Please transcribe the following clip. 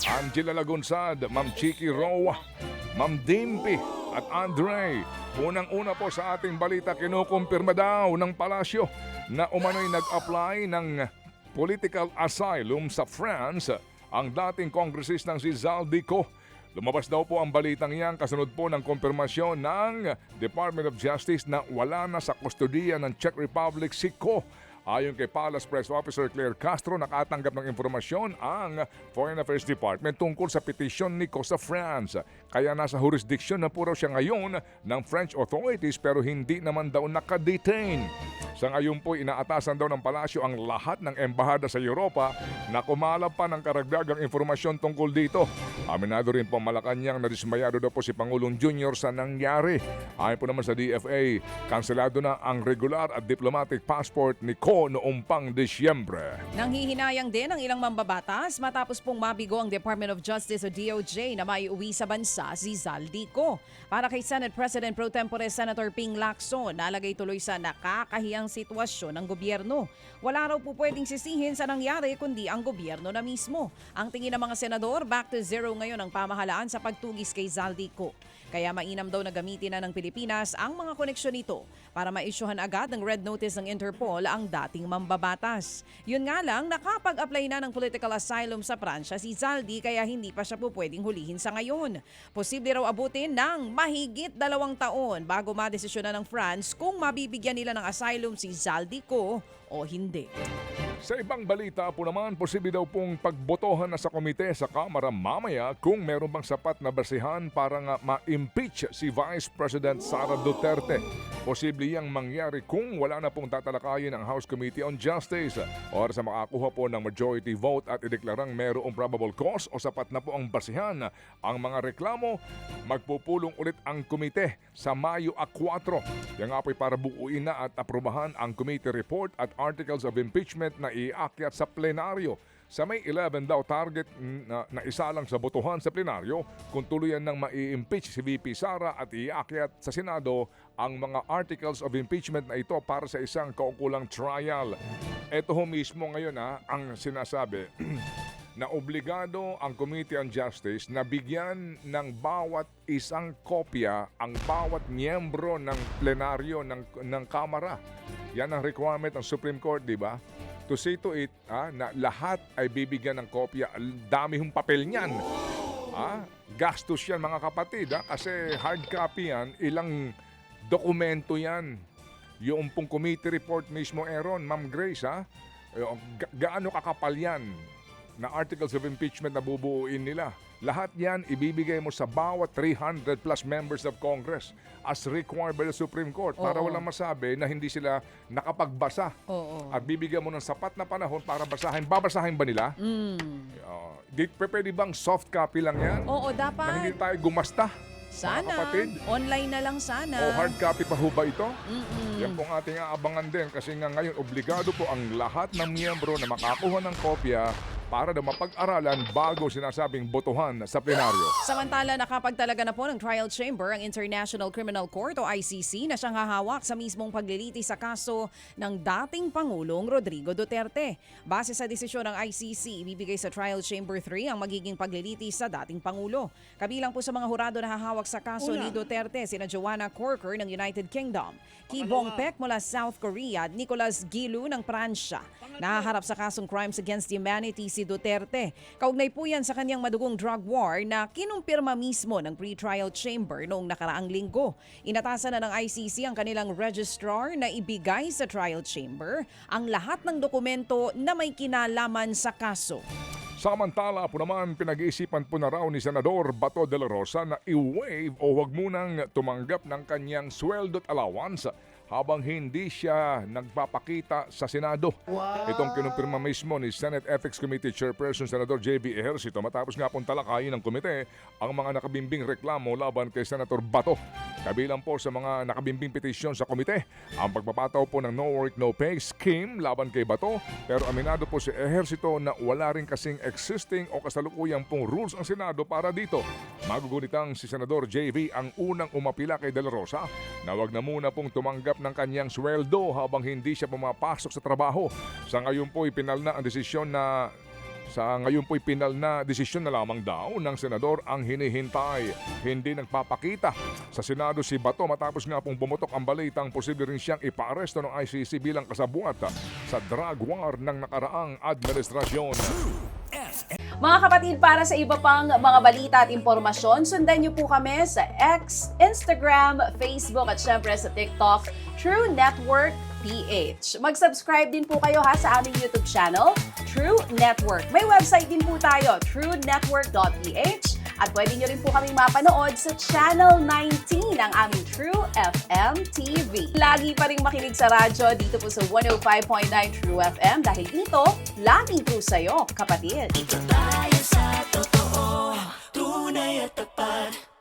Angela Lagunsad, Ma'am Chiki Roa, Ma'am Dimpy at Andre. Unang-una po sa ating balita, kinukumpirma daw ng palasyo na umano'y nag-apply ng political asylum sa France ang dating kongresistang si Zaldico. Lumabas daw po ang balitang iyan kasunod po ng kumpirmasyon ng Department of Justice na wala na sa kustodiya ng Czech Republic si Ko. Ayon kay Palace Press Officer Claire Castro, nakatanggap ng impormasyon ang Foreign Affairs Department tungkol sa petisyon ni Ko sa France. Kaya nasa jurisdiction na po raw siya ngayon ng French authorities pero hindi naman daw nakadetain. Sa ngayon po, inaatasan daw ng palasyo ang lahat ng embahada sa Europa na kumalap pa ng karagdagang informasyon tungkol dito. Aminado rin po Malacanang na dismayado daw po si Pangulong Junior sa nangyari. Ayon po naman sa DFA, kanselado na ang regular at diplomatic passport ni Ko noong pang Disyembre. Nanghihinayang din ang ilang mambabatas matapos pong mabigo ang Department of Justice o DOJ na maiuwi sa bansa si Zaldico. Para kay Senate President Pro Tempore Senator Ping Lacson, nalagay tuloy sa nakakahiyang sitwasyon ng gobyerno. Wala raw po pwedeng sisihin sa nangyari kundi ang gobyerno na mismo. Ang tingin ng mga senador, back to zero ngayon ang pamahalaan sa pagtugis kay Zaldico. Kaya mainam daw na gamitin na ng Pilipinas ang mga koneksyon nito para maisyuhan agad ng red notice ng Interpol ang dating mambabatas. Yun nga lang, nakapag-apply na ng political asylum sa Pransya si Zaldi kaya hindi pa siya po pwedeng hulihin sa ngayon. Posible raw abutin ng mahigit 2 taon bago madesisyon na ng France kung mabibigyan nila ng asylum si Zaldico o hindi. Sa ibang balita po naman, posible daw pong pagbotohan na sa komite sa Kamara mamaya kung meron bang sapat na basihan para nga ma-impeach si Vice President Sara Duterte. Posible yang mangyari kung wala na pong tatalakayin ang House Committee on Justice o sa makakuha po ng majority vote at ideklarang merong probable cause o sapat na po ang basihan ang mga reklamo, magpupulong ulit ang komite sa Mayo 4. Yan nga po'y para buuin na at aprobahan ang committee report at articles of impeachment na iakyat sa plenaryo. Sa May 11 daw target na isa lang sa botohan sa plenaryo kung tuluyan ng mai-impeach si VP Sara at iakyat sa Senado ang mga articles of impeachment na ito para sa isang kaukulang trial. Ito ho mismo ngayon ang sinasabi na obligado ang Committee on Justice na bigyan ng bawat isang kopya ang bawat miyembro ng plenaryo ng Kamara. Yan ang requirement ng Supreme Court, di ba? To see to it na lahat ay bibigyan ng kopya. Dami hong papel niyan. Gastos yan mga kapatid kasi hard copy yan, ilang dokumento yan. Yung pong committee report mismo, Aaron, Ma'am Grace, gaano kakapal yan na articles of impeachment na bubuuin nila. Lahat yan ibibigay mo sa bawat 300 plus members of Congress as required by the Supreme Court para walang masabi na hindi sila nakapagbasa. At bibigyan mo ng sapat na panahon para basahin. Babasahin ba nila? Pwede bang soft copy lang yan? Oo, Na dapat. hindi tayo gumasta? Sana. Mga kapatid? Online na lang sana. O hard copy pa ho ba ito? Yan pong ating aabangan din kasi nga ngayon obligado po ang lahat ng miyembro na makakuha ng kopya para na mapag-aralan bago sinasabing botohan sa plenaryo. Samantala, nakapagtalaga na po ng trial chamber ang International Criminal Court o ICC na siyang hahawak sa mismong pagliliti sa kaso ng dating Pangulong Rodrigo Duterte. Base sa desisyon ng ICC, ibibigay sa trial chamber 3 ang magiging pagliliti sa dating Pangulo. Kabilang po sa mga hurado na hahawak sa kaso ni Duterte, sina Joanna Corker ng United Kingdom, Ki Bong-pek mula South Korea at Nicolas Gilu ng Pransya. Nahaharap sa kasong crimes against humanity si Duterte. Kaugnay po yan sa kanyang madugong drug war na kinumpirma mismo ng pre-trial chamber noong nakaraang linggo. Inatasan na ng ICC ang kanilang registrar na ibigay sa trial chamber ang lahat ng dokumento na may kinalaman sa kaso. Samantala po naman, pinag-iisipan po na raw ni Senador Bato de la Rosa na i-waive o wag munang tumanggap ng kanyang sweldo at allowance habang hindi siya nagpapakita sa Senado. Itong kinumpirma mismo ni Senate Ethics Committee Chairperson Senador J.B. Ejercito matapos nga pong talakayin ng komite ang mga nakabimbing reklamo laban kay Senator Bato. Kabilang po sa mga nakabimbing petisyon sa komite ang pagpapataw po ng no work no pay scheme laban kay Bato, pero aminado po si Ejercito na wala rin kasing existing o kasalukuyang pong rules ang Senado para dito. Magugunitang si Senador JV ang unang umapila kay De La Rosa na wag na muna pong tumanggap ng kanyang sweldo habang hindi siya pumapasok sa trabaho. Sa ngayon po ipinal na ang desisyon na Sa ngayon po'y pinal na desisyon na lamang daw ng senador ang hinihintay. Hindi nagpapakita sa Senado si Bato matapos nga pong bumutok ang balitang posible rin siyang ipaaresto ng ICC bilang kasabuat sa drug war ng nakaraang administrasyon. Mga kapatid, para sa iba pang mga balita at impormasyon, sundan niyo po kami sa X, Instagram, Facebook at syempre sa TikTok, True Network PH. Mag-subscribe din po kayo sa aming YouTube channel, True Network. May website din po tayo, truenetwork.ph, at pwede niyo rin po kaming mapanood sa Channel 19 ng aming True FM TV. Lagi pa rin makinig sa radyo dito po sa 105.9 True FM dahil dito, laging true sa'yo, kapatid. Dito tayo sa totoo, tunay at tapat.